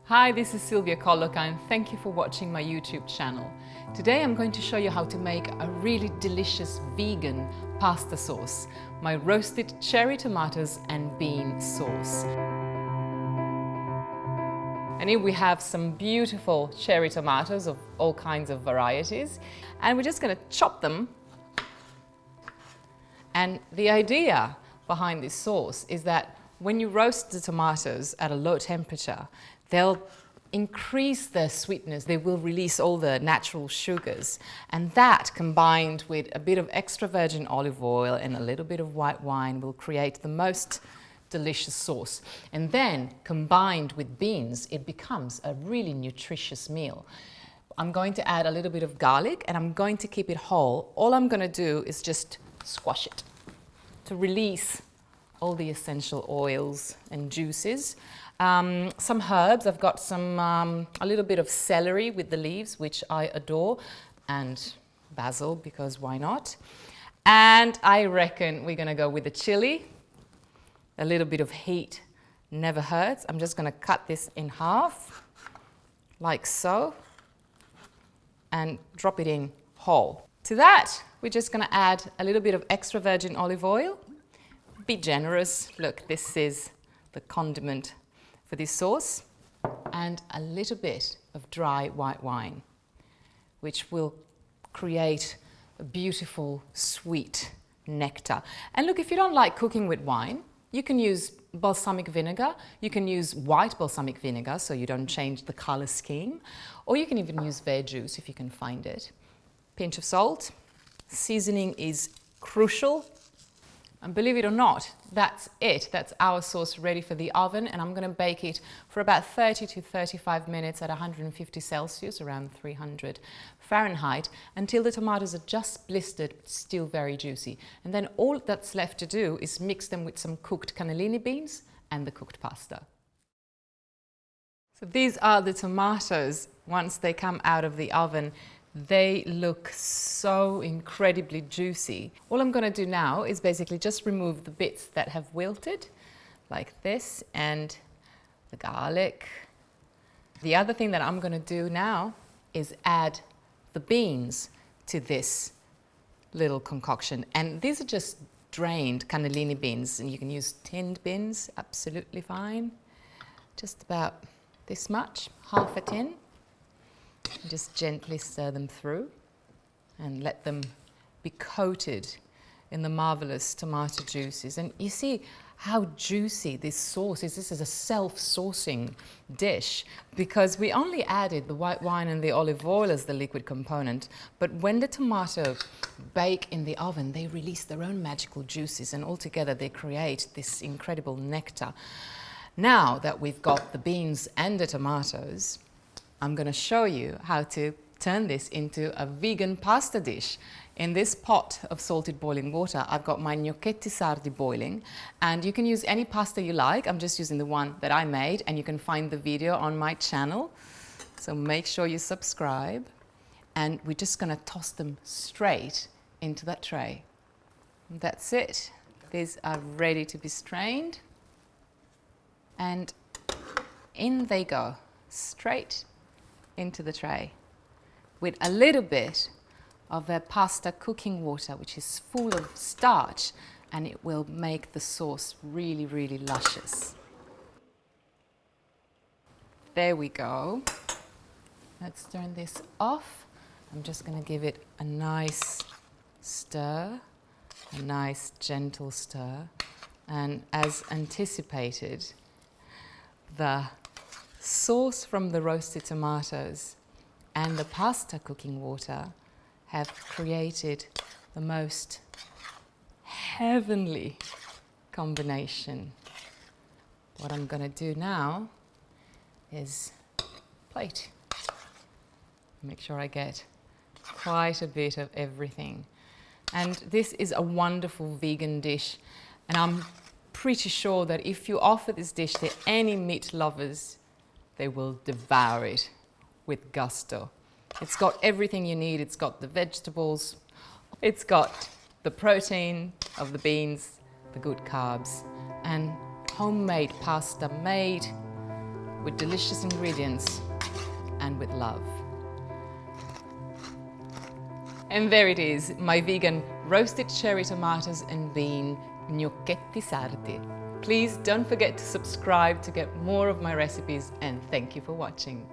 Hi, this is Silvia Colloca and thank you for watching my YouTube channel. Today I'm going to show you how to make a really delicious vegan pasta sauce, my roasted cherry tomatoes and bean sauce. And here we have some beautiful cherry tomatoes of all kinds of varieties, and we're just going to chop them. And the idea behind this sauce is that when you roast the tomatoes at a low temperature, they'll increase their sweetness. They will release all the natural sugars. And that, combined with a bit of extra virgin olive oil and a little bit of white wine, will create the most delicious sauce. And then, combined with beans, it becomes a really nutritious meal. I'm going to add a little bit of garlic and I'm going to keep it whole. All I'm going to do is just squash it to release all the essential oils and juices. Some herbs, I've got a little bit of celery with the leaves, which I adore, and basil, because why not? And I reckon we're gonna go with the chili. A little bit of heat never hurts. I'm just gonna cut this in half, like so, and drop it in whole. To that, we're just gonna add a little bit of extra virgin olive oil. Be generous. Look, this is the condiment for this sauce, and a little bit of dry white wine, which will create a beautiful sweet nectar. And look, if you don't like cooking with wine, you can use balsamic vinegar. You can use white balsamic vinegar so you don't change the color scheme, or you can even use verjuice if you can find it. Pinch of salt. Seasoning is crucial. And believe it or not, that's it. That's our sauce ready for the oven, and I'm going to bake it for about 30 to 35 minutes at 150 Celsius, around 300 Fahrenheit, until the tomatoes are just blistered, but still very juicy. And then all that's left to do is mix them with some cooked cannellini beans and the cooked pasta. So these are the tomatoes once they come out of the oven. They look so incredibly juicy. All I'm going to do now is basically just remove the bits that have wilted, like this, and the garlic. The other thing that I'm going to do now is add the beans to this little concoction. And these are just drained cannellini beans, and you can use tinned beans, absolutely fine. Just about this much, half a tin. Just gently stir them through and let them be coated in the marvelous tomato juices. And you see how juicy this sauce is. This is a self-saucing dish because we only added the white wine and the olive oil as the liquid component. But when the tomatoes bake in the oven, they release their own magical juices, and altogether they create this incredible nectar. Now that we've got the beans and the tomatoes, I'm going to show you how to turn this into a vegan pasta dish. In this pot of salted boiling water, I've got my gnocchetti sardi boiling, and you can use any pasta you like. I'm just using the one that I made, and you can find the video on my channel. So make sure you subscribe, and we're just going to toss them straight into that tray. And that's it. These are ready to be strained, and in they go, straight into the tray with a little bit of their pasta cooking water, which is full of starch, and it will make the sauce really, really luscious. There we go. Let's turn this off. I'm just going to give it a nice stir, a nice gentle stir, and as anticipated, the sauce from the roasted tomatoes and the pasta cooking water have created the most heavenly combination. What I'm going to do now is plate. Make sure I get quite a bit of everything. And this is a wonderful vegan dish, and I'm pretty sure that if you offer this dish to any meat lovers, they will devour it with gusto. It's got everything you need. It's got the vegetables, it's got the protein of the beans, the good carbs, and homemade pasta made with delicious ingredients and with love. And there it is, my vegan roasted cherry tomatoes and bean gnocchetti sardi. Please don't forget to subscribe to get more of my recipes, and thank you for watching.